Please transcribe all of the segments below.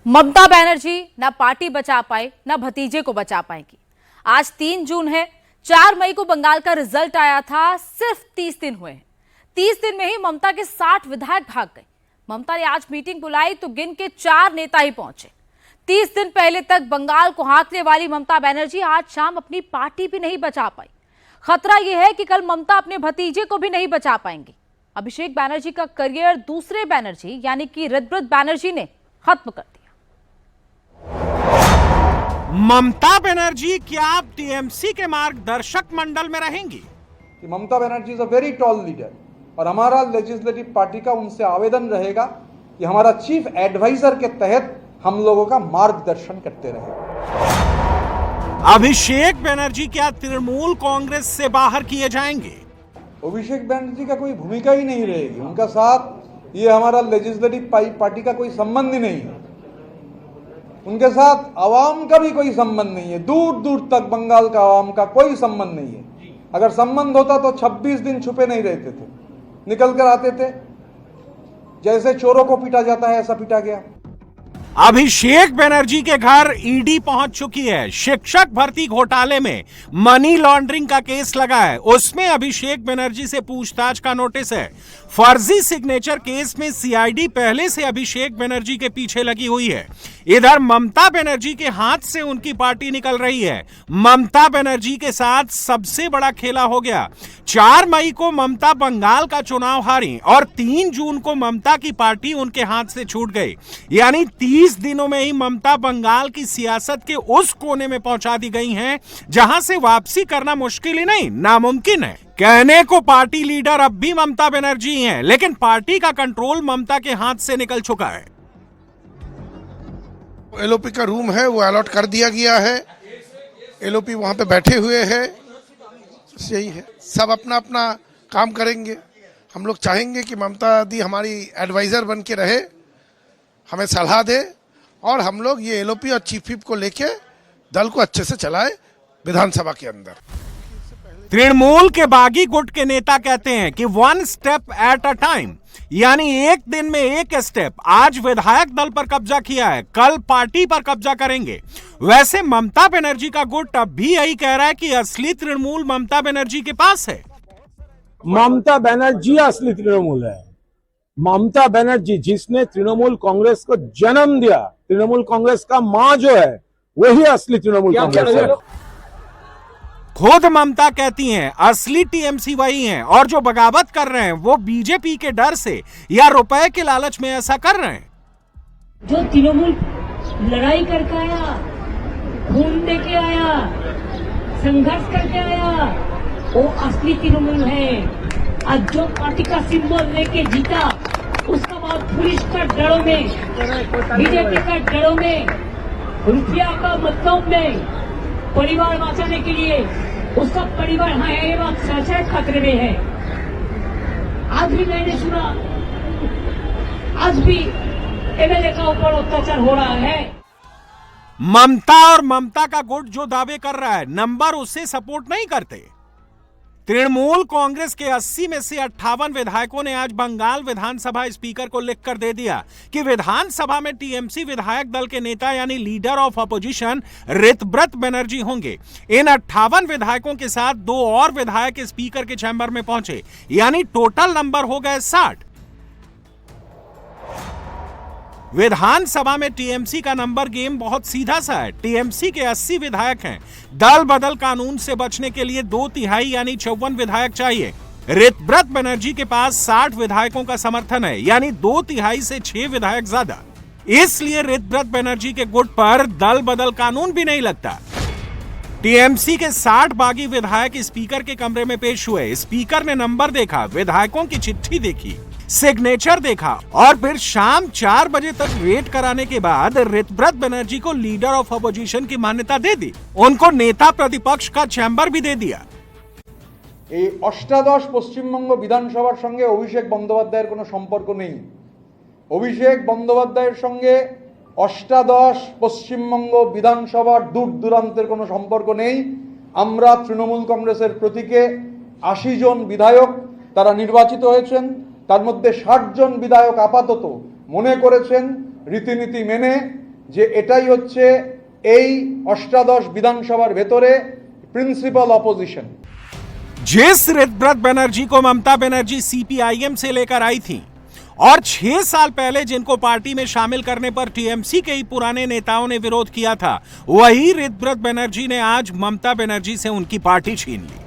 ममता बनर्जी ना पार्टी बचा पाए ना भतीजे को बचा पाएंगी। आज 3 जून है। 4 मई को बंगाल का रिजल्ट आया था। सिर्फ 30 दिन हुए हैं। 30 दिन में ही ममता के 60 विधायक भाग गए। ममता ने आज मीटिंग बुलाई तो गिन के 4 नेता ही पहुंचे। 30 दिन पहले तक बंगाल को हाँकने वाली ममता बनर्जी आज शाम अपनी पार्टी भी नहीं बचा पाई। खतरा यह है कि कल ममता अपने भतीजे को भी नहीं बचा पाएंगी। अभिषेक बनर्जी का करियर दूसरे बनर्जी यानी कि ऋतव्रत बनर्जी ने खत्म कर दिया। ममता बनर्जी क्या अब टीएमसी के मार्गदर्शक मंडल में रहेंगी? कि Mamata Banerjee is a very tall leader और हमारा लेजिस्लेटिव पार्टी का उनसे आवेदन रहेगा कि हमारा चीफ एडवाइजर के तहत हम लोगों का मार्गदर्शन करते रहे। अभिषेक बनर्जी क्या तृणमूल कांग्रेस से बाहर किए जाएंगे? अभिषेक बनर्जी का कोई भूमिका ही नहीं रहेगी। उनका साथ ये हमारा लेजिस्लेटिव पार्टी का कोई संबंध ही नहीं है। उनके साथ आवाम का भी कोई संबंध नहीं है। दूर दूर तक बंगाल का आवाम का कोई संबंध नहीं है। अगर संबंध होता तो 26 दिन छुपे नहीं रहते थे, निकल कर आते थे। जैसे चोरों को पीटा जाता है ऐसा पीटा गया। अभिषेक बनर्जी के घर ईडी पहुंच चुकी है। शिक्षक भर्ती घोटाले में मनी लॉन्ड्रिंग का केस लगा है। उसमें अभिषेक बनर्जी से पूछताछ का नोटिस है। फर्जी सिग्नेचर केस में सीआईडी पहले से अभिषेक बनर्जी के पीछे लगी हुई है। इधर ममता बनर्जी के हाथ से उनकी पार्टी निकल रही है। ममता बनर्जी के साथ सबसे बड़ा खेला हो गया। 4 मई को ममता बंगाल का चुनाव हारी और 3 जून को ममता की पार्टी उनके हाथ से छूट गई। यानी 30 दिनों में ही ममता बंगाल की सियासत के उस कोने में पहुंचा दी गई हैं जहां से वापसी करना मुश्किल ही नहीं नामुमकिन है। कहने को पार्टी लीडर अब भी ममता बनर्जी हैं, लेकिन पार्टी का कंट्रोल ममता के हाथ से निकल चुका है। एलओपी का रूम है वो अलॉट कर दिया गया है। एलओपी वहां पे बैठे हुए हैं। यही है, सब अपना अपना काम करेंगे। हम लोग चाहेंगे कि ममता दी हमारी एडवाइजर बन के रहे, हमें सलाह दे और हम लोग ये एलओपी और चीफ व्हिप को लेके दल को अच्छे से चलाए विधानसभा के अंदर। तृणमूल के बागी गुट के नेता कहते हैं कि 1 स्टेप एट अ टाइम, यानी एक दिन में एक स्टेप। आज विधायक दल पर कब्जा किया है, कल पार्टी पर कब्जा करेंगे। वैसे ममता बनर्जी का गुट अब भी यही कह रहा है कि असली तृणमूल ममता बनर्जी के पास है। ममता बनर्जी असली तृणमूल है। ममता बनर्जी जिसने तृणमूल कांग्रेस को जन्म दिया, तृणमूल कांग्रेस का मां जो है वही असली तृणमूल कांग्रेस है। खुद ममता कहती हैं असली टीएमसी वही हैं और जो बगावत कर रहे हैं वो बीजेपी के डर से या रुपए के लालच में ऐसा कर रहे हैं। जो तृणमूल लड़ाई करके आया, खून दे के आया, संघर्ष करके आया, वो असली तृणमूल है। आज जो पार्टी का सिंबल लेके जीता उसका बाद पुलिस का डरों में, बीजेपी का डरों में, रुपया का मतलब में परिवार बचाने के लिए उसका परिवार खतरे में है। आज भी मैंने सुना, आज भी एमएलए का ऊपर अत्याचार हो रहा है। ममता और ममता का गुट जो दावे कर रहा है नंबर उससे सपोर्ट नहीं करते। तृणमूल कांग्रेस के 80 में से 58 विधायकों ने आज बंगाल विधानसभा स्पीकर को लिखकर दे दिया कि विधानसभा में टीएमसी विधायक दल के नेता यानी leader of opposition Ritabrata Banerjee होंगे। इन 58 विधायकों के साथ 2 और विधायक स्पीकर के चैम्बर में पहुंचे, यानी टोटल नंबर हो गए 60। विधानसभा में टीएमसी का नंबर गेम बहुत सीधा सा है। टीएमसी के 80 विधायक हैं। दल बदल कानून से बचने के लिए 2/3 यानी 54 विधायक चाहिए। ऋतव्रत बनर्जी के पास 60 विधायकों का समर्थन है, यानी 2/3 से 6 विधायक ज्यादा। इसलिए ऋतव्रत बनर्जी के गुट पर दल बदल कानून भी नहीं लगता। टीएमसी के 60 बागी विधायक स्पीकर के कमरे में पेश हुए। स्पीकर ने नंबर देखा, विधायकों की चिट्ठी देखी, सिग्नेचर देखा और फिर शाम 4 बजे तक वेट कराने के बाद ऋतव्रत बनर्जी को लीडर ऑफ अपोजिशन की मान्यता दे दी। उनको नेता प्रतिपक्ष का चैम्बर भी दे दिया। এই অষ্টাদশ পশ্চিমবঙ্গ বিধানসভার সঙ্গে অভিষেক বন্দ্যোপাধ্যায়ের কোনো সম্পর্ক নেই। অভিষেক বন্দ্যোপাধ্যায়ের সঙ্গে অষ্টাদশ পশ্চিমবঙ্গ বিধানসভার দূর দূরান্তের কোনো সম্পর্ক নেই। আমরা তৃণমূল কংগ্রেসের প্রতীকে 80 জন বিধায়ক তারা নির্বাচিত হয়েছেন। তার মধ্যে 60 জন বিধায়ক আপাতত মনে করেছেন রীতিনীতি মেনে যে এটাই হচ্ছে এই অষ্টাদশ বিধানসভার ভেতরে প্রিন্সিপাল অপোজিশন। जिस ऋतव्रत बनर्जी को ममता बनर्जी सीपीआईएम से लेकर आई थी और 6 साल पहले जिनको पार्टी में शामिल करने पर टीएमसी के ही पुराने नेताओं ने विरोध किया था, वही ऋतव्रत बनर्जी ने आज ममता बनर्जी से उनकी पार्टी छीन ली।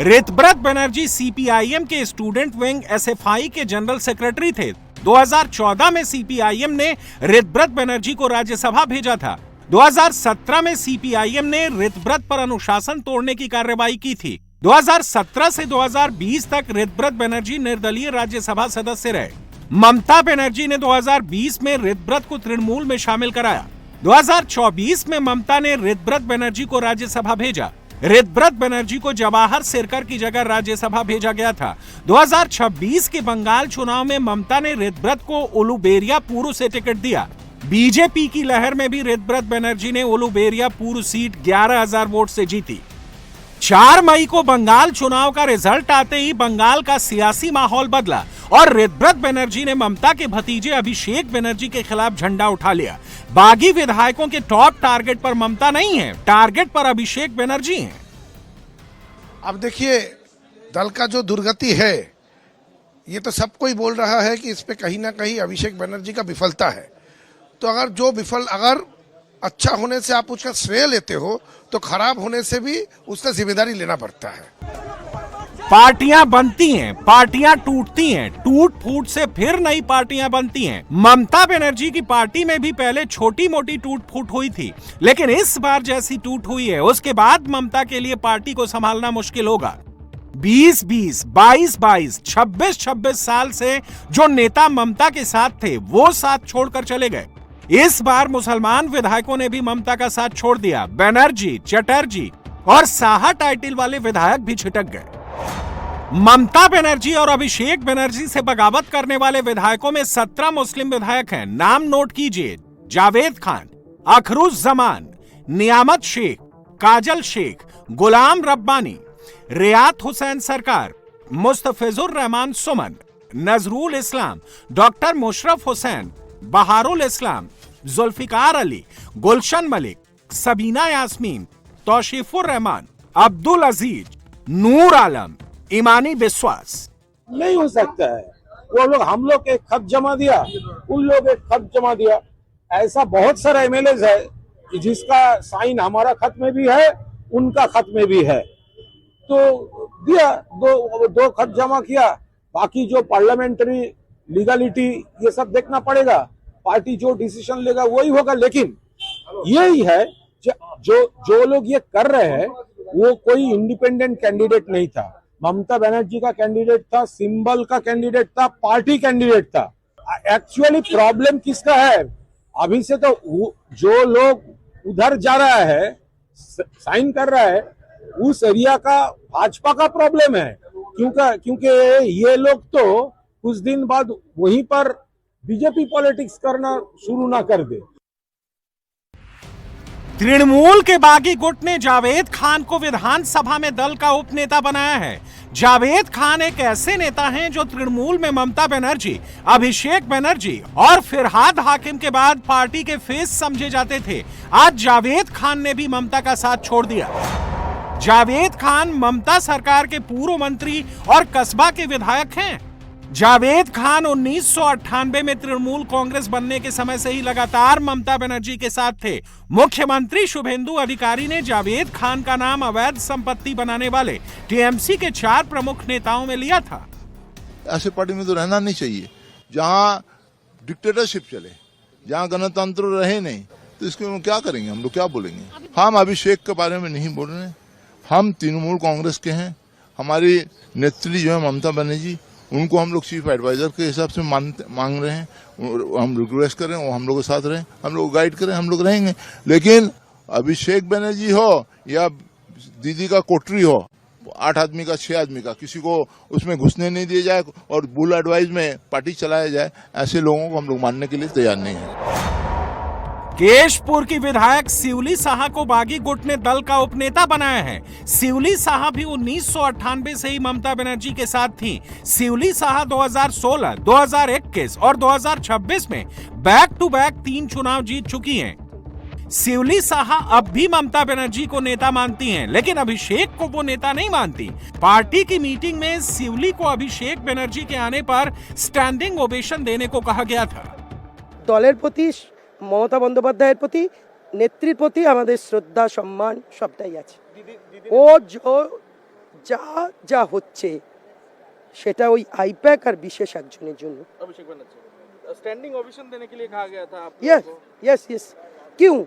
ऋतव्रत बनर्जी सीपीआईएम के स्टूडेंट विंग एसएफआई के जनरल सेक्रेटरी थे। 2014 में सीपीआईएम ने ऋतव्रत बनर्जी को राज्यसभा भेजा था। 2017 में सीपीआईएम ने ऋतव्रत पर अनुशासन तोड़ने की कार्रवाई की थी। 2017 से 2020 तक ऋतव्रत बनर्जी निर्दलीय राज्यसभा सदस्य रहे। ममता बनर्जी ने 2020 में ऋतव्रत को तृणमूल में शामिल कराया। 2024 में ममता ने ऋतव्रत बनर्जी को राज्यसभा भेजा। ऋतव्रत बनर्जी को जवाहर सिरकर की जगह राज्यसभा भेजा गया था। 2026 के बंगाल चुनाव में ममता ने ऋतव्रत को उलुबेरिया पूर्व से टिकट दिया। बीजेपी की लहर में भी ऋतव्रत बनर्जी ने उलुबेरिया पूर्व सीट 11,000 वोट से जीती। 4 मई को बंगाल चुनाव का रिजल्ट आते ही बंगाल का सियासी माहौल बदला और ऋतव्रत बनर्जी ने ममता के भतीजे अभिषेक बनर्जी के खिलाफ झंडा उठा लिया। बागी विधायकों के टॉप टारगेट पर ममता नहीं है, टारगेट पर अभिषेक बनर्जी हैं। अब देखिए, दल का जो दुर्गति है, ये तो सब कोई बोल रहा है कि इस पे कहीं ना कहीं अभिषेक बनर्जी का विफलता है। तो अगर अच्छा होने से आप उसका श्रेय लेते हो तो खराब होने से भी उसका जिम्मेदारी लेना पड़ता है। पार्टियां बनती हैं, पार्टियां टूटती हैं, टूट फूट से फिर नई पार्टियां बनती हैं। ममता बनर्जी की पार्टी में भी पहले छोटी मोटी टूट फूट हुई थी, लेकिन इस बार जैसी टूट हुई है उसके बाद ममता के लिए पार्टी को संभालना मुश्किल होगा। 20-20, 22-22, 26-26 साल से जो नेता ममता के साथ थे वो साथ छोड़कर चले गए। इस बार मुसलमान विधायकों ने भी ममता का साथ छोड़ दिया। बनर्जी, चटर्जी और साहा टाइटल वाले विधायक भी छिटक गए। ममता बनर्जी और अभिषेक बनर्जी से बगावत करने वाले विधायकों में 17 मुस्लिम विधायक हैं। नाम नोट कीजिए: जावेद खान, अखरुज जमान, नियामत शेख, काजल शेख, गुलाम रब्बानी, रियात हुसैन सरकार, मुस्तफिजुर रहमान सुमन, नजरुल इस्लाम, डॉक्टर मुशरफ हुसैन, बहारुल इस्लाम, जुल्फिकार अली, गुलशन मलिक, सबीना यास्मीन, तौशीफुर रहमान, अब्दुल अजीज, नूर आलम, ईमानी विश्वास। नहीं हो सकता है। वो लोग, हम लोग एक खत जमा दिया, उन लोग एक खत जमा दिया। ऐसा बहुत सारा एमएलए है कि जिसका साइन हमारा खत में भी है, उनका खत में भी है। तो दिया, दो खत जमा किया। बाकी जो पार्लियामेंट्री लीगलिटी ये सब देखना पड़ेगा। पार्टी जो डिसीजन लेगा वही होगा। लेकिन यही है जो लोग ये कर रहे हैं वो कोई इंडिपेंडेंट कैंडिडेट नहीं था। ममता बनर्जी का कैंडिडेट था, सिंबल का कैंडिडेट था, पार्टी कैंडिडेट था। एक्चुअली प्रॉब्लम किसका है? अभी से तो जो लोग उधर जा रहा है, साइन कर रहा है, उस एरिया का भाजपा का प्रॉब्लम है। क्योंकि ये लोग तो कुछ दिन बाद वहीं पर बीजेपी पॉलिटिक्स करना शुरू ना कर दे। तृणमूल के बागी गुट ने जावेद खान को विधानसभा में दल का उपनेता बनाया है। जावेद खान एक ऐसे नेता हैं जो तृणमूल में ममता बनर्जी, अभिषेक बनर्जी और फिरहाद हाकिम के बाद पार्टी के फेस समझे जाते थे। आज जावेद खान ने भी ममता का साथ छोड़ दिया। जावेद खान ममता सरकार के पूर्व मंत्री और कस्बा के विधायक हैं। जावेद खान 1998 में तृणमूल कांग्रेस बनने के समय से ही लगातार ममता बनर्जी के साथ थे। मुख्यमंत्री शुभेंदु अधिकारी ने जावेद खान का नाम अवैध संपत्ति बनाने वाले टीएमसी के 4 प्रमुख नेताओं में लिया था। ऐसे पार्टी में तो रहना नहीं चाहिए जहां डिक्टेटरशिप चले, जहां गणतंत्र रहे नहीं। तो इसके हम क्या करेंगे? हम लोग क्या बोलेंगे? हम अभिषेक के बारे में नहीं बोल रहे हैं। हम तृणमूल कांग्रेस के हैं। हमारी नेत्री जो है ममता बनर्जी, उनको हम लोग चीफ एडवाइजर के हिसाब से मांग रहे हैं। हम रिक्वेस्ट करें वो हम लोग के साथ रहें, हम लोग गाइड करें, हम लोग रहेंगे। लेकिन अभिषेक बनर्जी हो या दीदी का कोटरी हो, 8 आदमी का 6 आदमी का, किसी को उसमें घुसने नहीं दिया जाए और बुल एडवाइज में पार्टी चलाया जाए, ऐसे लोगों को हम लोग मानने के लिए तैयार नहीं है। केशपुर की विधायक शिवली साहा को बागी गुट ने दल का उपनेता बनाया है। शिवली साहा भी 1998 से ही ममता बनर्जी के साथ थी। शिवली साहा 2016, 2021 और 2026 में बैक टू बैक 3 चुनाव जीत चुकी हैं। शिवली साहा अब भी ममता बनर्जी को नेता मानती हैं, लेकिन अभिषेक को वो नेता नहीं मानती। पार्टी की मीटिंग में शिवली को अभिषेक बनर्जी के आने पर स्टैंडिंग ओवेशन देने को कहा गया था। দলের প্রতি মমতা বন্দ্যোপাধ্যায়ের প্রতি নেত্রীর প্রতি আমাদের শ্রদ্ধা সম্মান সবটাই আছে। ও যা যা হচ্ছে সেটা ওই আইপ্যাক আর বিশেষ একজনের জন্য। अभिषेक बनर्जी स्टैंडिंग ओवेशन देने के लिए कहा गया था आपको। यस यस यस क्यों?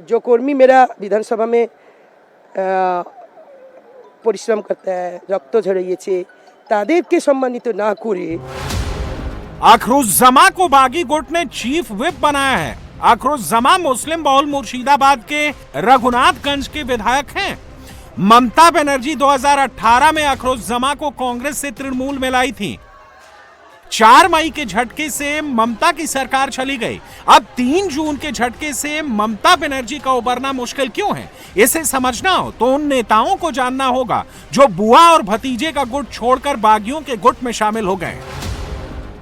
जो कर्मी मेरा विधानसभा में परिश्रम करता है, रक्त झरिয়েছে, তাদেরকে সম্মানিত না করে अखरुज्जमा को बागी गुट ने चीफ व्हिप बनाया है। अखरुज्जमा मुस्लिम बहुल मुर्शिदाबाद के रघुनाथगंज के विधायक हैं। ममता बनर्जी 2018 में अखरुज्जमा को कांग्रेस से तृणमूल में लाई थी। 4 मई के झटके से ममता की सरकार चली गई। अब 3 जून के झटके से ममता बनर्जी का उबरना मुश्किल क्यों है, इसे समझना हो तो उन नेताओं को जानना होगा जो बुआ और भतीजे का गुट छोड़कर बागियों के गुट में शामिल हो गए।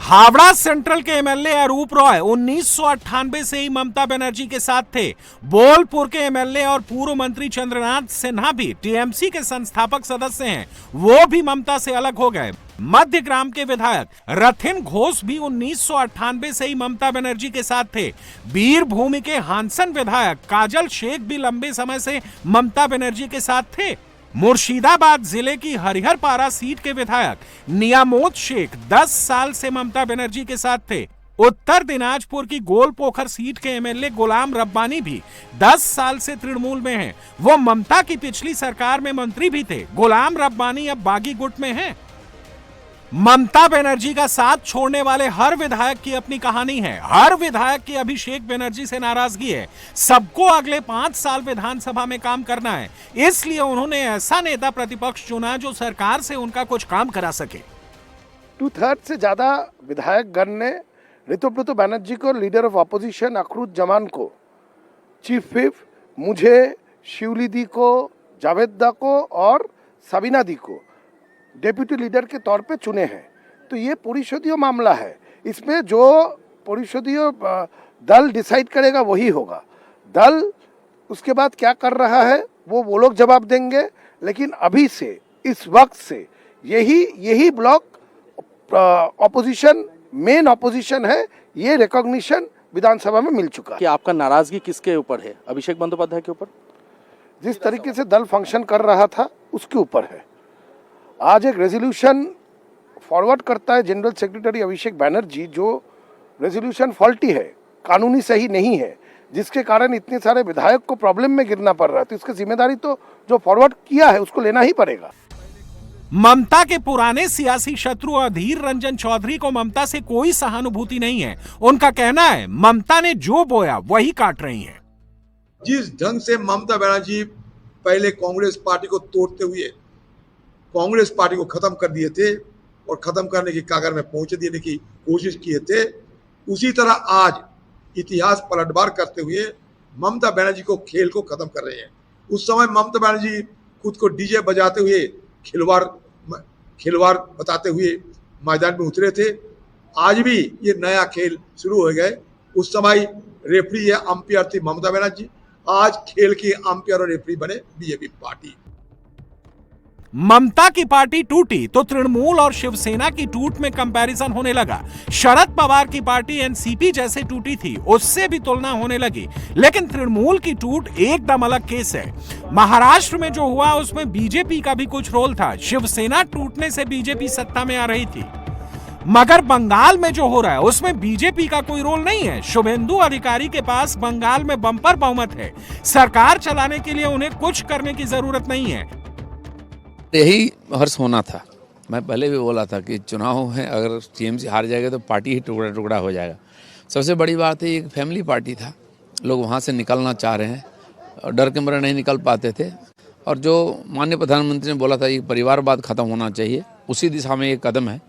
हावड़ा सेंट्रल के एमएलए अरूप रॉय 1998 से ही ममता बनर्जी के साथ थे। बोलपुर के एमएलए और पूर्व मंत्री चंद्रनाथ सिन्हा भी टीएमसी के संस्थापक सदस्य हैं, वो भी ममता से अलग हो गए। मध्यग्राम के विधायक रथिन घोष भी 1998 से ही ममता बनर्जी के साथ थे। बीरभूमि के हांसन विधायक काजल शेख भी लंबे समय से ममता बनर्जी के साथ थे। मुर्शिदाबाद जिले की हरिहरपारा सीट के विधायक नियामोद शेख 10 साल से ममता बनर्जी के साथ थे। उत्तर दिनाजपुर की गोलपोखर सीट के एमएलए गुलाम रब्बानी भी 10 साल से तृणमूल में हैं। वो ममता की पिछली सरकार में मंत्री भी थे। गुलाम रब्बानी अब बागी गुट में हैं। ममता बनर्जी का साथ छोड़ने वाले हर विधायक की अपनी कहानी है। हर विधायक की अभिषेक बनर्जी से नाराजगी है। सबको अगले 5 साल विधानसभा में काम करना है, इसलिए उन्होंने ऐसा नेता प्रतिपक्ष चुना जो सरकार से उनका कुछ काम करा सके। 2/3 से ज्यादा विधायक गण ने ऋतुव्रत बनर्जी को लीडर ऑफ ऑपोजिशन अखरुज्जमान को चीफ व्हिप, मुझे, शिवली दी को, जावेद दा को और सबीना दी को डेप्यूटी लीडर के तौर पे चुने हैं। तो ये परिषदीय मामला है, इसमें जो परिषदीय दल डिसाइड करेगा वही होगा। दल उसके बाद क्या कर रहा है वो लोग जवाब देंगे, लेकिन अभी से इस वक्त से यही ब्लॉक ऑपोजिशन मेन ऑपोजिशन है, ये रिकॉग्निशन विधानसभा में मिल चुका है। कि आपका नाराजगी किसके ऊपर है? अभिषेक बंदोपाध्याय के ऊपर? जिस तरीके से दल फंक्शन कर रहा था उसके ऊपर है। आज एक रेजोल्यूशन फॉरवर्ड करता है जनरल सेक्रेटरी अभिषेक बनर्जी, जो रेजोल्यूशन फॉल्टी है, कानूनी सही नहीं है, जिसके कारण इतने सारे विधायक को प्रॉब्लम में गिरना पड़ रहा है। तो इसकी जिम्मेदारी तो जो फॉरवर्ड किया है उसको लेना ही पड़ेगा। ममता के पुराने सियासी शत्रु अधीर रंजन चौधरी को ममता से कोई सहानुभूति नहीं है। उनका कहना है ममता ने जो बोया वही काट रही है। जिस ढंग से ममता बनर्जी पहले कांग्रेस पार्टी को तोड़ते हुए कांग्रेस पार्टी को खत्म कर दिए थे और खत्म करने की कागर में पहुंच देने की कोशिश किए थे, उसी तरह आज इतिहास पलटवार करते हुए ममता बनर्जी को खेल को खत्म कर रहे हैं। उस समय ममता बनर्जी खुद को डीजे बजाते हुए खिलवाड़ बताते हुए मैदान में उतरे थे। आज भी ये नया खेल शुरू हो गए। उस समय रेफरी या अंपायर थी ममता बनर्जी, आज खेल के अंपायर और रेफरी बने बीजेपी पार्टी। ममता की पार्टी टूटी तो तृणमूल और शिवसेना की टूट में कंपैरिजन होने लगा। शरद पवार की पार्टी एनसीपी जैसे टूटी थी, उससे भी तुलना होने लगी। लेकिन तृणमूल की टूट एकदम अलग केस है। महाराष्ट्र में जो हुआ उसमें बीजेपी का भी कुछ रोल था। शिवसेना टूटने से बीजेपी सत्ता में आ रही थी, मगर बंगाल में जो हो रहा है उसमें बीजेपी का कोई रोल नहीं है। शुभेंदु अधिकारी के पास बंगाल में बंपर बहुमत है। सरकार चलाने के लिए उन्हें कुछ करने की जरूरत नहीं है। यही हर्ष होना था। मैं पहले भी बोला था कि चुनाव है, अगर टीएमसी हार जाएगा तो पार्टी ही टुकड़ा टुकड़ा हो जाएगा। सबसे बड़ी बात है, एक फैमिली पार्टी था, लोग वहाँ से निकलना चाह रहे हैं और डर के मारे नहीं निकल पाते थे। और जो माननीय प्रधानमंत्री ने बोला था ये परिवारवाद खत्म होना चाहिए, उसी दिशा में एक कदम है।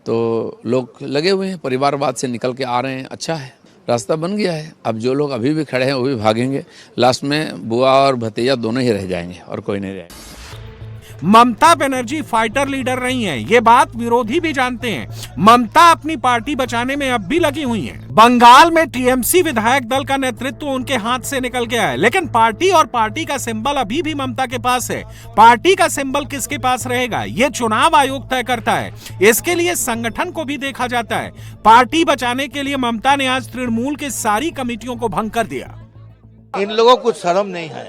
तो लोग लगे हुए हैं, परिवारवाद से निकल के आ रहे हैं, अच्छा है, रास्ता बन गया है। अब जो लोग अभी भी खड़े हैं वो भी भागेंगे, लास्ट में बुआ और भतीजा दोनों ही रह जाएंगे और कोई नहीं रहेगा। ममता बनर्जी फाइटर लीडर नहीं है, ये बात विरोधी भी जानते हैं। ममता अपनी पार्टी बचाने में अब भी लगी हुई हैं। बंगाल में टीएमसी विधायक दल का नेतृत्व उनके हाथ से निकल गया है, लेकिन पार्टी और पार्टी का सिंबल अभी भी ममता के पास है। पार्टी का सिंबल किसके पास रहेगा, ये चुनाव आयोग तय करता है। इसके लिए संगठन को भी देखा जाता है। पार्टी बचाने के लिए ममता ने आज तृणमूल की सारी कमेटियों को भंग कर दिया। इन लोगों को शर्म नहीं है,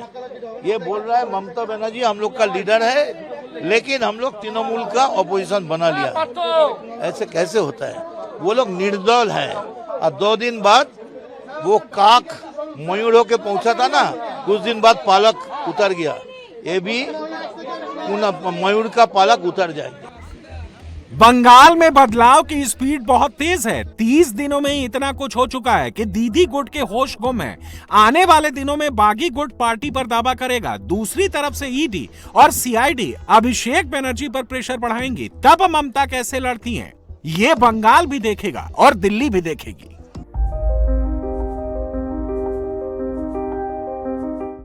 ये बोल रहा है ममता बनर्जी हम लोग का लीडर है, लेकिन हम लोग तृणमूल का ऑपोजिशन बना लिया। ऐसे कैसे होता है? वो लोग निर्दल है। और 2 दिन बाद वो काक मयूर होके पहुंचा था ना, कुछ दिन बाद पालक उतर गया। ये भी मयूर का पालक उतर जाएगा। बंगाल में बदलाव की स्पीड बहुत तेज है। 30 दिनों में इतना कुछ हो चुका है कि दीदी गुट के होश गुम है। आने वाले दिनों में बागी गुट पार्टी पर दावा करेगा। दूसरी तरफ से ईडी और सीआईडी अभिषेक बनर्जी पर प्रेशर बढ़ाएंगी। तब ममता कैसे लड़ती हैं, ये बंगाल भी देखेगा और दिल्ली भी देखेगी।